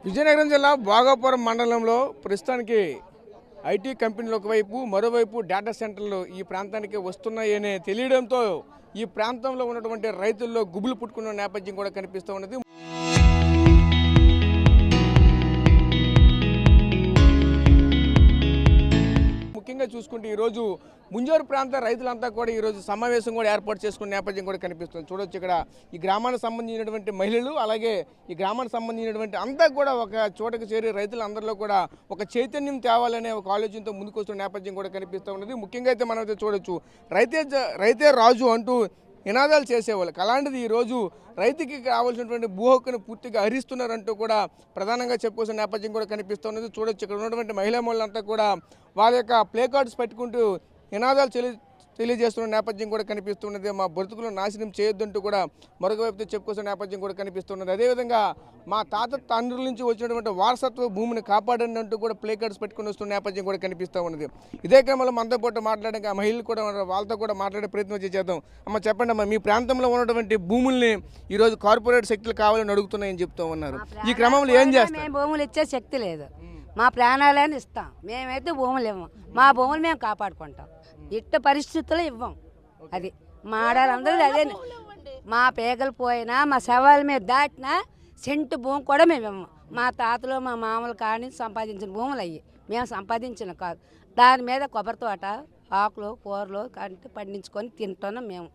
విజయనగరం జిల్లా భోగాపురం మండలంలో ప్రస్తుతానికి ఐటీ కంపెనీలు ఒకవైపు మరోవైపు డేటా సెంటర్లు ఈ ప్రాంతానికి వస్తున్నాయనే తెలియడంతో ఈ ప్రాంతంలో ఉన్నటువంటి రైతుల్లో గుబులు పుట్టుకున్న నేపథ్యం కూడా కనిపిస్తూ ఉన్నది. ముఖ్యంగా చూసుకుంటే ఈరోజు ముంజూరు ప్రాంత రైతులంతా కూడా ఈరోజు సమావేశం కూడా ఏర్పాటు చేసుకునే నేపథ్యం కూడా కనిపిస్తుంది. చూడొచ్చు ఇక్కడ ఈ గ్రామానికి సంబంధించినటువంటి మహిళలు అలాగే ఈ గ్రామానికి సంబంధించినటువంటి అంతా కూడా ఒక చోటకు చేరి రైతులందరిలో కూడా ఒక చైతన్యం తేవాలనే ఒక ఆలోచనతో ముందుకు వస్తున్న నేపథ్యం కూడా కనిపిస్తూ ఉన్నది. ముఖ్యంగా అయితే మనం అయితే చూడొచ్చు రైతే రాజు అంటూ నినాదాలు చేసేవాళ్ళు. అలాంటిది ఈరోజు రైతుకి కావాల్సినటువంటి భూ హక్కును పూర్తిగా హరిస్తున్నారంటూ కూడా ప్రధానంగా చెప్పుకోవాల్సిన నేపథ్యం కూడా కనిపిస్తున్నది. చూడొచ్చు ఇక్కడ ఉన్నటువంటి మహిళా మహిళలంతా కూడా వాళ్ళ యొక్క ప్లే కార్డ్స్ పెట్టుకుంటూ నినాదాలు తెలియజేస్తున్న నేపథ్యం కూడా కనిపిస్తున్నది. మా బ్రతుకులను నాశనం చేయొద్దంటూ కూడా మరొక వైపు చెప్పుకోవాల్సిన నేపథ్యం కూడా కనిపిస్తున్నది. అదేవిధంగా మా తండ్రుల నుంచి వచ్చినటువంటి వారసత్వ భూమిని కాపాడండి అంటూ కూడా ప్లే కార్డ్స్ పెట్టుకుని వస్తున్న నేపథ్యం కూడా కనిపిస్తూ ఉన్నది. ఇదే క్రమంలో మనతో పాటు మాట్లాడడానికి ఆ మహిళలు కూడా వాళ్ళతో కూడా మాట్లాడే ప్రయత్నం చేద్దాం. అమ్మ చెప్పండి అమ్మా, మీ ప్రాంతంలో ఉన్నటువంటి భూముల్ని ఈరోజు కార్పొరేట్ శక్తులు కావాలని అడుగుతున్నాయని చెప్తూ ఉన్నారు. ఈ క్రమంలో ఏం చేస్తారు? భూములు ఇచ్చే శక్తి లేదు, మా ప్రాణాలని ఇస్తాం. మేమైతే భూములు ఇవ్వం, మా భూములు మేము కాపాడుకుంటాం. ఇట్ట పరిస్థితుల్లో ఇవ్వం. అది మా ఆడాలందరూ అదే. మా పేగలు పోయినా మా శవాల మీద దాటినా సెంటు భూమి కూడా మేము ఇవ్వము. మా తాతలు మా మామూలు కానీ సంపాదించిన భూములు అయ్యి మేము సంపాదించిన కాదు. దాని మీద కొబ్బరి తోట ఆకులు కూరలు కంటే పండించుకొని తింటున్నాం. మేము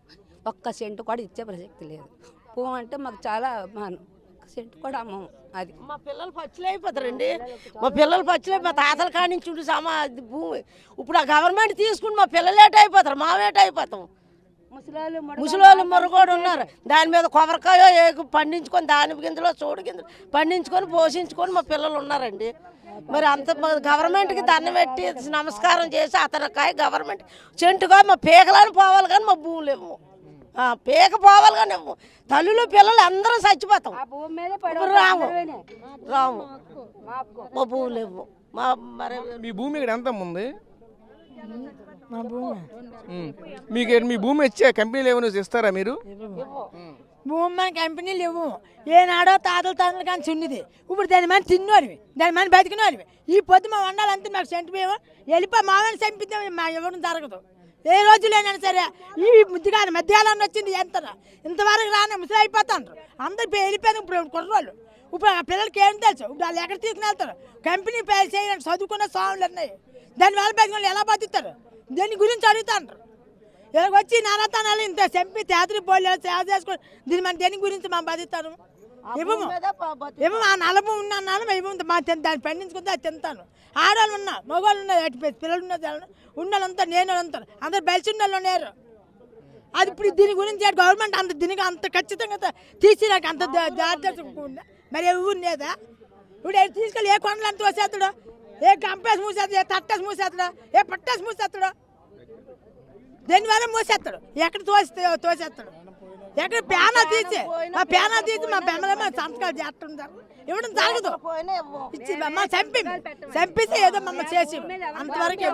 ఒక్క సెంటు కూడా ఇచ్చే ప్రసక్తి లేదు. భూమి అంటే మాకు చాలా అభిమానం. సెంటు కూడా అమ్మము. అది మా పిల్లలు పచ్చులు అయిపోతారండి. మా పిల్లలు పచ్చులు మా తాతల కాడి నుంచి ఉండి భూమి ఇప్పుడు ఆ గవర్నమెంట్ తీసుకుని మా పిల్లలు ఏట అయిపోతారు, మావేట అయిపోతాం. ముసలోళ్ళు మొరగోడు ఉన్నారు. దాని మీద కొబ్బరికాయ పండించుకొని దాని గింజలో చోడు గింజలు పండించుకొని పోషించుకొని మా పిల్లలు ఉన్నారండి. మరి అంత గవర్నమెంట్కి దండం పెట్టి నమస్కారం చేసి అతనికాయ గవర్నమెంట్ చెంటుగా మా పీకలని పోవాలి కానీ మా భూములు ఇవ్వము. పీక పోవాలి కానీ తల్లులు పిల్లలు అందరూ చచ్చిపోతాం. రాము రాము మా భూములు ఇవ్వము. మరి మీ భూమి ఇక్కడ ఎంత ఉంది? మీ భూమి ఇచ్చే కంపెనీలు ఏమైనా ఇస్తారా మీరు? భూమి మన కంపెనీలు ఇవ్వము. ఏనాడో తాతలు కానీ చిన్నది. ఇప్పుడు దాని మంది తిన్నోరివి, దాని మంది బతికినోరివి. ఈ పొద్దు మా వండాలంటే మాకు సెంటు మేము వెళ్ళిపోయి మామని చంపిద్దాం. మా ఇవ్వడం జరగదు. ఏ రోజులైనా సరే ఈ ముద్దుగానే మధ్యాహ్నం వచ్చింది ఎంత ఇంతవరకు రానే ముసలి అయిపోతాండ్రు. అందరు వెళ్ళిపోయాను. ఇప్పుడు కుర్రోళ్ళు ఇప్పుడు ఆ పిల్లలకి ఏం తెలుసు? ఇప్పుడు వాళ్ళు ఎక్కడ తీసుకుని వెళ్తారు? కంపెనీ పేరు చేయడానికి చదువుకున్న స్వాములు ఉన్నాయి. దాని వల్ల బతికిన ఎలా బతుకుతారు? దీని గురించి అడుగుతాండ్రు. ఇలా వచ్చి నారాతానాలు ఇంత చంపి తేతరి పోలే సేవ చేసుకొని దీని మన దేని గురించి మనం బతుకుతారు? ఇవ్వము ఇవ్వము. ఆ నలభ ఉన్నాను ఇవ్వము. మా దాన్ని పండించుకుంటే అది తింటాను. ఆడవాళ్ళు ఉన్నా మగవాళ్ళు ఉన్నారు, పిల్లలు ఉన్నారు, ఉండాలంతా నేను అంటారు. అందరు బయలు ఉండాలి ఉన్నారు. అది ఇప్పుడు దీని గురించి గవర్నమెంట్ అంత దీనికి అంత ఖచ్చితంగా తీసి నాకు అంత మరి ఊరు లేదా? ఇప్పుడు తీసుకెళ్ళి ఏ కొండలు అంత వచ్చేస్తాడు, ఏ కంపేసి మూసేస్తాడు, ఏ తట్టేసి మూసేస్తాడు, ఏ పట్టేసి మూసేస్తాడు, దేనివల్ల మూసేస్తాడు, ఎక్కడ తోసేస్తాడు, ఎక్కడ పేనా తీసి మా బెమ్మలమే సంతకాలు చేస్తుంటారు. ఇవ్వడం జరగదు. చంపిస్తే ఏదో మమ్మల్ని చేసి అంతవరకు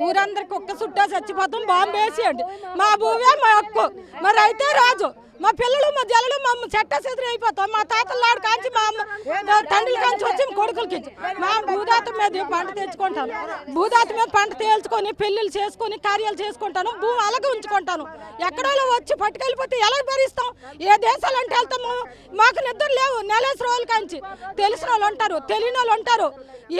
ఊరందరికి ఒక్క చుట్టా చచ్చిపోతాం. బాంబు వేసేయండి. మా భూమే మా హక్కు. మరి అయితే రాజు మా పిల్లలు మా జల్లలు మా చెట్ట చెదురు అయిపోతాం. మా తాతల నాడు కాంచి మా తండ్రుల కాంచి వచ్చి కొడుకులకి మా భూదాత మీద పంట తెచ్చుకుంటాను. భూదాత మీద పంట తేల్చుకొని పెళ్లిళ్ళు చేసుకొని కార్యాలు చేసుకుంటాను. భూమి అలాగే ఉంచుకుంటాను. ఎక్కడో వచ్చి పట్టుకెళ్ళిపోతే ఎలా భరిస్తాం? ఏ దేశాలంటే వెళ్తాము? మాకు నిద్ర లేవు. నెలేసి రోజుల కాంచి తెలిసిన వాళ్ళు ఉంటారు, తెలియని వాళ్ళు ఉంటారు.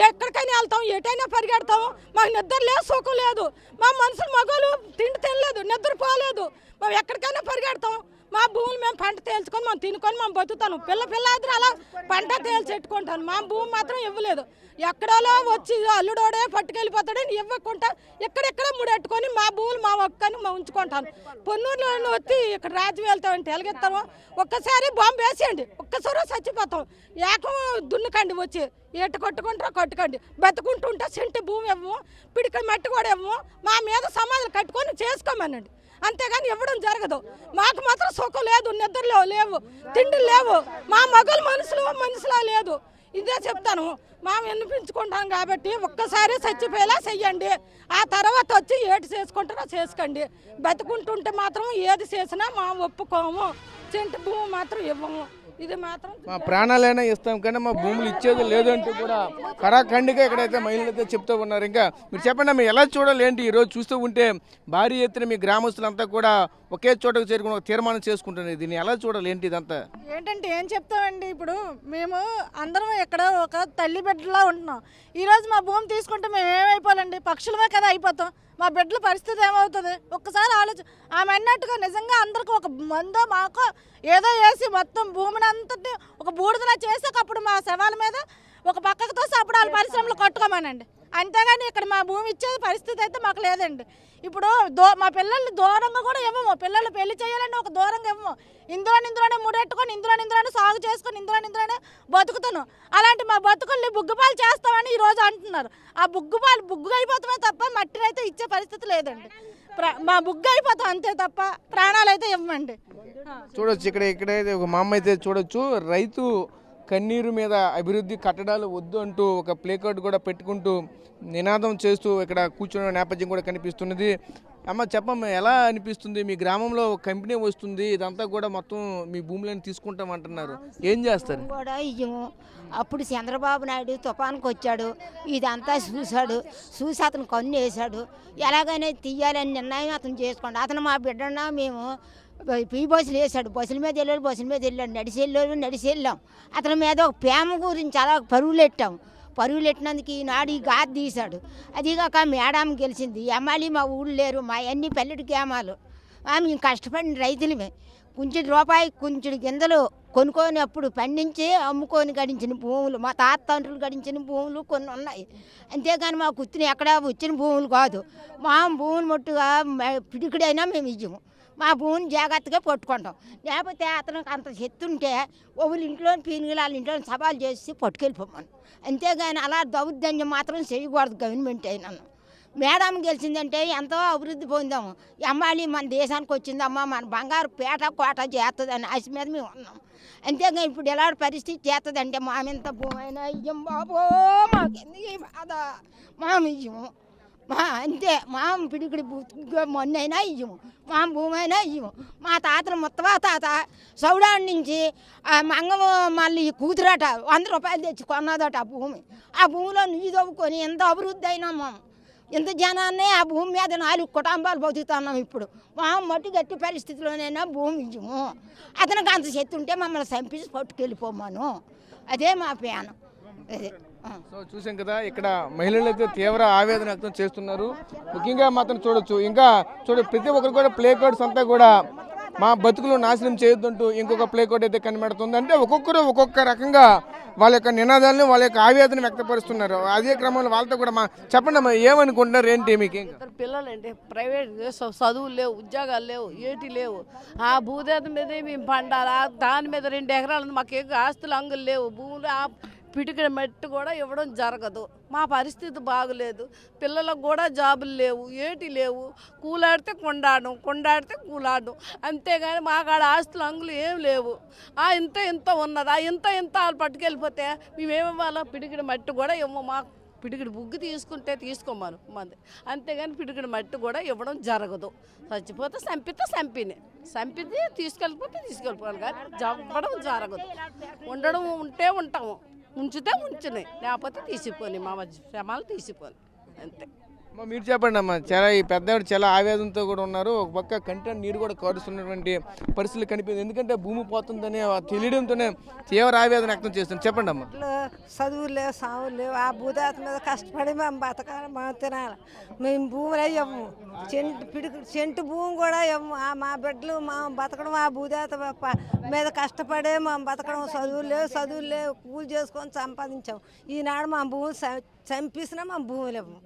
ఎక్కడికైనా వెళ్తాం, ఎటైనా పరిగెడతాము. మాకు నిద్ర లేదు, సుఖం లేదు. మా మనుషులు మగవాళ్ళు తిండి తినలేదు, నిద్రపోలేదు. మేము ఎక్కడికైనా పరిగెడతాం. మా భూములు మేము పంట తేల్చుకొని మేము తినుకొని మేము బతుకుతాను. పిల్లలు అలా పంట తేల్చెట్టుకుంటాను. మా భూమి మాత్రం ఇవ్వలేదు. ఎక్కడో వచ్చి అల్లుడోడే పట్టుకెళ్ళిపోతాడని ఇవ్వకుండా ఎక్కడెక్కడ ముడెట్టుకొని మా భూములు మా ఒక్కని మేము ఉంచుకుంటాను. పొన్నూరులో వచ్చి ఇక్కడ రాజు వెళ్తామంటే ఎలాగెత్తాము? ఒక్కసారి బాంబు వేసేయండి, ఒక్కసారి చచ్చిపోతాం. ఏకం దున్నుకండి, వచ్చి ఎట్టు కొట్టుకోండి. బతుకుంటుంటే సెంటు భూమి ఇవ్వము, పిడికి మట్టి కూడా ఇవ్వము. మా మీద సమాధులు కట్టుకొని చేసుకోమనండి. అంతేగాని ఇవ్వడం జరగదు. మాకు మాత్రం సుఖం లేదు, నిద్రలో లేవు, తిండి లేవు. మా మగలు మనుషులా లేదు. ఇదే చెప్తాను. మేము వినిపించుకుంటాం కాబట్టి ఒక్కసారి చచ్చిపోయేలా చెయ్యండి. ఆ తర్వాత వచ్చి ఏటి చేసుకుంటారో చేసుకోండి. బతుకుంటుంటే మాత్రం ఏది చేసినా మా ఒప్పుకోము. చెంటు భూమి మాత్రం ఇవ్వము. ఇది మాత్రం మా ప్రాణాలైనా ఇస్తాం కానీ మా భూములు ఇచ్చేది లేదంటూ కూడా కరాఖండిగా ఇక్కడైతే మహిళలు అయితే చెప్తూ ఉన్నారు. ఇంకా మీరు చెప్పండి మీరు ఎలా చూడాలి ఏంటి? ఈరోజు చూస్తూ ఉంటే భారీ ఎత్తున మీ గ్రామస్తులంతా కూడా ఒకే చోటకు చేరుకుని ఒక తీర్మానం చేసుకుంటున్నారు. దీన్ని ఎలా చూడాలి ఏంటి ఇదంతా? ఏంటంటే ఏం చెప్తామండి, ఇప్పుడు మేము అందరం ఇక్కడ ఒక తల్లి బిడ్డలా ఉంటున్నాం. ఈరోజు మా భూమి తీసుకుంటే మేము ఏమైపోవాలండి? పక్షులమే కదా అయిపోతాం. మా బిడ్డల పరిస్థితి ఏమవుతుంది ఒక్కసారి ఆమె అన్నట్టుగా నిజంగా అందరికి ఒక మందో మాకో ఏదో వేసి మొత్తం భూమిని అంతటి ఒక బూడిదలా చేసాక అప్పుడు మా శవాల మీద ఒక పక్కకు తోసి అప్పుడు వాళ్ళ పరిశ్రమలు కట్టుకోమానండి. అంతేగాని ఇక్కడ మా భూమి ఇచ్చేది పరిస్థితి అయితే మాకు లేదండి. ఇప్పుడు మా పిల్లల్ని దూరంగా కూడా ఇవ్వము. పిల్లలు పెళ్లి చేయాలని ఒక దూరంగా ఇవ్వము. ఇందులోనే ముడెట్టుకొని ఇందులోనే సాగు చేసుకొని ఇందులోనే బతుకుతాను. అలాంటి మా బతుకుల్ని బుగ్గుపాలు చేస్తామని ఈరోజు అంటున్నారు. ఆ బుగ్గు అయిపోతామే తప్ప మట్టిని అయితే ఇచ్చే పరిస్థితి లేదండి. మా బుగ్గు అయిపోతాం అంతే తప్ప ప్రాణాలు అయితే ఇవ్వమండి. చూడొచ్చు ఇక్కడైతే ఒక మా అమ్మ అయితే చూడొచ్చు, రైతు కన్నీరు మీద అభివృద్ధి కట్టడాలు వద్దు అంటూ ఒక ప్లే కార్డు కూడా పెట్టుకుంటూ నినాదం చేస్తూ ఇక్కడ కూర్చున్న నేపథ్యం కూడా కనిపిస్తున్నది. అమ్మ చెప్పమ్మ, ఎలా అనిపిస్తుంది? మీ గ్రామంలో ఒక కంపెనీ వస్తుంది, ఇదంతా కూడా మొత్తం మీ భూములను తీసుకుంటామంటున్నారు, ఏం చేస్తారు? కూడా ఇయ్యము. అప్పుడు చంద్రబాబు నాయుడు తుఫాన్కి వచ్చాడు, ఇదంతా చూసి అతను కన్ను వేశాడు. ఎలాగైనా తీయాలని నిర్ణయం అతను చేసుకోండి. అతను మా బిడ్డన్నా మేము బస్సులు వేసాడు, బస్సుల మీద వెళ్ళాడు, నడిచి వెళ్ళాం. అతని మీద ఒక ప్రేమ గురించి అలా పరుగులు ఎట్టినందుకు ఈనాడు ఈ గాది తీశాడు. అదిగాక మేడం గెలిచింది. ఎమ్మెల్యే మా ఊళ్ళు లేరు, మా అన్ని పల్లెటి గ్రామాలు. మేము కష్టపడిన రైతులమే. కొంచెం రూపాయి కొంచెం గింజలు కొనుక్కొని అప్పుడు పండించి అమ్ముకొని గడించిన భూములు, మా తండ్రులు గడించిన భూములు కొన్ని ఉన్నాయి. అంతేగాని మా కుత్తిని ఎక్కడ వచ్చిన భూములు కాదు. మా భూములు మట్టుగా పిడికిడైనా మేము ఇయ్యము. మా భూమిని జాగ్రత్తగా పట్టుకుంటాం. లేకపోతే అతనికి అంత శక్తి ఉంటే ఒకళ్ళు ఇంట్లో పీనుగులు వాళ్ళ ఇంట్లో సవాలు చేసి పట్టుకెళ్ళిపోమను. అంతేగాని అలా దౌర్జన్యం మాత్రం చేయకూడదు గవర్నమెంట్ అయినా. మేడం గెలిచిందంటే ఎంతో అభివృద్ధి పొందాము. ఎమ్మెల్యే మన దేశానికి వచ్చిందమ్మా, మన బంగారు పేట కోట చేస్తుందని ఆశ మీద మేము ఉన్నాం. అంతేగాని ఇప్పుడు ఎలాంటి పరిస్థితి చేస్తుందంటే మామింత భూమి అయినా ఇయ్యం బాబో, మాకెందుకు ఈ బాధ, ఇయ్యము. అంతే మా పిడికిడి మొన్నైనా ఇయ్యము, మా భూమి అయినా ఇయ్యము. మా తాతలు ముత్తవా తాత సౌడాడి నుంచి మంగము మళ్ళీ కూతురట 100 రూపాయలు తెచ్చి కొన్నదట ఆ భూమి. ఆ భూమిలో నీళ్ళు తవ్వుకొని ఎంత అభివృద్ధి అయినా ఇంత జనాన్నే ఆ భూమి మీద 4 కుటుంబాలు బతుకుతున్నాం. ఇప్పుడు మా మట్టి గట్టి పరిస్థితిలోనైనా భూమి ఇయ్యము. అతనికి అంత శక్తి ఉంటే మమ్మల్ని చంపించి పట్టుకెళ్ళిపోమాను. అదే మా ప్యానం. అదే సో చూసాం కదా, ఇక్కడ మహిళలు అయితే తీవ్ర ఆవేదన వ్యక్తం చేస్తున్నారు. ముఖ్యంగా మాత్రం చూడొచ్చు, ఇంకా ప్రతి ఒక్కరు కూడా ప్లే కార్డ్స్ అంతా కూడా మా బతుకులు నాశనం చేయొద్దంటూ ఇంకొక ప్లే కార్డ్ అయితే కనబడుతుంది. అంటే ఒక్కొక్కరు ఒక్కొక్క రకంగా వాళ్ళ యొక్క నినాదాలను వాళ్ళ యొక్క ఆవేదన వ్యక్తపరుస్తున్నారు. అదే క్రమంలో వాళ్ళతో కూడా చెప్పండి అమ్మా, ఏమనుకుంటున్నారు ఏంటి? మీకు పిల్లలండి ప్రైవేట్ చదువులు లేవు, ఉద్యోగాలు లేవు, ఏటి లేవు. ఆ భూదేత మీదే మేము పండాలా, దాని మీద 2 ఎకరాలు మాకు ఆస్తులు అంగులు లేవు, భూములు పిటికిన మట్టి కూడా ఇవ్వడం జరగదు. మా పరిస్థితి బాగులేదు. పిల్లలకు కూడా జాబులు లేవు, ఏటి లేవు. కూలాడితే కొండాడితే కూలాడడం, అంతేగాని మాకాడ ఆస్తులు అంగులు ఏం లేవు. ఇంత ఉన్నది, ఇంత వాళ్ళు పట్టుకెళ్ళిపోతే మేమేమివ్వాలో? పిడికిడి మట్టి కూడా ఇవ్వము. మా పిడికిడి బుగ్గు తీసుకుంటే తీసుకోమను మంది, అంతేగాని పిడికిడి మట్టి కూడా ఇవ్వడం జరగదు. చచ్చిపోతే చంపితే తీసుకెళ్ళిపోవాలి కానీ ఇవ్వడం జరగదు. ఉండడం ఉంటే ఉంటాము, ఉంచితే ఉంచున్నాయి, లేకపోతే తీసిపోయి మా శ్రమాలు తీసిపోయి అంతే. మీరు చెప్పండి అమ్మా, చాలా ఈ పెద్దవాడు చాలా ఆవేదనతో కూడా ఉన్నారు. ఒక పక్క కంటే నీరు కూడా కారుస్తున్నటువంటి పరిస్థితులు కనిపించింది. ఎందుకంటే భూమి పోతుందని తెలియడంతోనే తీవ్ర ఆవేదన వ్యక్తం చేస్తుంది. చెప్పండి అమ్మా. చదువులు లేవు, సావులు లేవు. ఆ భూదాత మీద కష్టపడి మేము బతకాలి, మేము తినాలి. మేము భూములు ఇవ్వము, చెంటు భూమి కూడా ఇవ్వము. మా బిడ్డలు మా బతకడం ఆ భూదాత మీద కష్టపడే మేము బతకడం. చదువులు లేవు, కూలి చేసుకొని సంపాదించాము. ఈనాడు మా భూములు చంపేసినా మా భూములు ఇవ్వము.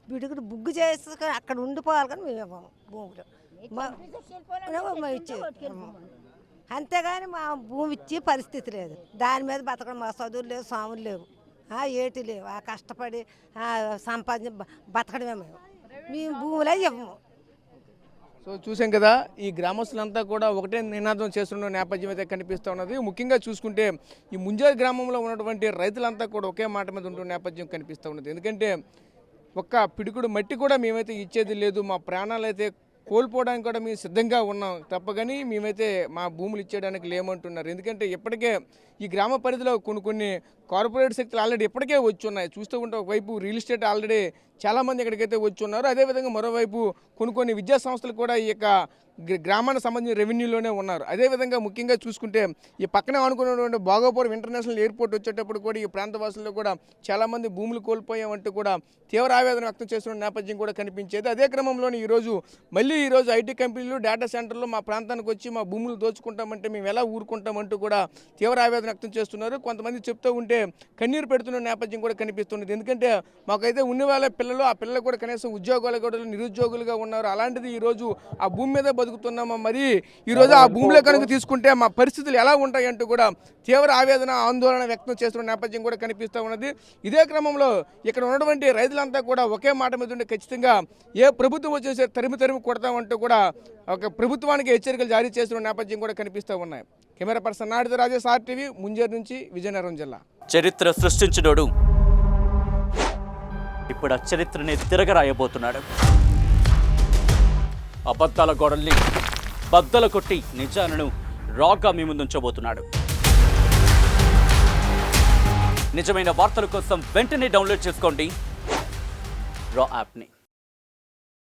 పిడుగుడు బుగ్గు చేసి అక్కడ ఉండిపోవాలి కానీ మేము ఇవ్వము భూములు ఇచ్చి. అంతేగాని మా భూమి ఇచ్చే పరిస్థితి లేదు. దాని మీద బతకడం. మా చదువులు లేవు, సాములు లేవు, ఏటి లేవు. ఆ కష్టపడి సంపాదించి బతకడమే మేము భూములే ఇవ్వము. సో చూసాం కదా, ఈ గ్రామస్తులంతా కూడా ఒకటే నినాదం చేస్తున్న నేపథ్యం అయితే కనిపిస్తూ ఉన్నది. ముఖ్యంగా చూసుకుంటే ఈ ముంజారు గ్రామంలో ఉన్నటువంటి రైతులంతా కూడా ఒకే మాట మీద ఉంటున్న నేపథ్యం కనిపిస్తూ ఉన్నది. ఎందుకంటే ఒక్క పిడికుడు మట్టి కూడా మేమైతే ఇచ్చేది లేదు, మా ప్రాణాలు అయితే కోల్పోవడానికి కూడా మేము సిద్ధంగా ఉన్నాం తప్పగాని మేమైతే మా భూములు ఇచ్చేయడానికి లేమంటున్నారు. ఎందుకంటే ఇప్పటికే ఈ గ్రామ పరిధిలో కొన్ని కార్పొరేట్ శక్తులు ఆల్రెడీ ఇప్పటికే వచ్చి ఉన్నాయి. చూస్తూ ఉంటే ఒకవైపు రియల్ ఎస్టేట్ ఆల్రెడీ చాలామంది ఇక్కడికైతే వచ్చి ఉన్నారు. అదేవిధంగా మరోవైపు కొన్ని విద్యా సంస్థలు కూడా ఈ యొక్క గ్రామానికి సంబంధించిన రెవెన్యూలోనే ఉన్నారు. అదేవిధంగా ముఖ్యంగా చూసుకుంటే ఈ పక్కనే అనుకున్నటువంటి భోగాపురం ఇంటర్నేషనల్ ఎయిర్పోర్ట్ వచ్చేటప్పుడు కూడా ఈ ప్రాంతవాసుల్లో కూడా చాలామంది భూములు కోల్పోయామంటూ కూడా తీవ్ర ఆవేదన వ్యక్తం చేస్తున్న నేపథ్యం కూడా కనిపించేది. అదే క్రమంలోనే ఈరోజు ఐటీ కంపెనీలు డేటా సెంటర్లు మా ప్రాంతానికి వచ్చి మా భూములు దోచుకుంటామంటే మేము ఎలా ఊరుకుంటామంటూ కూడా తీవ్ర ఆవేదన వ్యక్తం చేస్తున్నారు. కొంతమంది చెప్తూ ఉంటే కన్నీరు పెడుతున్న నేపథ్యం కూడా కనిపిస్తున్నది. ఎందుకంటే మాకైతే ఉన్న వాళ్ళ పిల్లలు ఆ పిల్లలు కూడా కనీసం ఉద్యోగాలు కూడా నిరుద్యోగులుగా ఉన్నారు. అలాంటిది ఈరోజు ఆ భూమి మీద బతుకుతున్నామా, మరి ఈరోజు ఆ భూమిలో కనుక తీసుకుంటే మా పరిస్థితులు ఎలా ఉంటాయంటూ కూడా తీవ్ర ఆవేదన ఆందోళన వ్యక్తం చేస్తున్న నేపథ్యం కూడా కనిపిస్తూ ఉన్నది. ఇదే క్రమంలో ఇక్కడ ఉన్నటువంటి రైతులంతా కూడా ఒకే మాట మీద ఉండి ఖచ్చితంగా ఏ ప్రభుత్వం వచ్చేసి తరిమి కొడతామంటూ కూడా ఒక ప్రభుత్వానికి హెచ్చరికలు జారీ చేస్తున్న నేపథ్యం కూడా కనిపిస్తూ ఉన్నాయి. Camera person Naidu Rajesh, RTV, Munjeru నుంచి విజయనగరం జిల్లా. చరిత్ర సృష్టించినోడు ఇప్పుడు ఆ చరిత్రని తిరగరాయబోతున్నాడు. అబద్ధాల గోడల్ని బద్దలు కొట్టి నిజాలను రాగా మీ ముందుంచబోతున్నాడు. నిజమైన వార్తల కోసం వెంటనే డౌన్లోడ్ చేసుకోండి రా యాప్ని.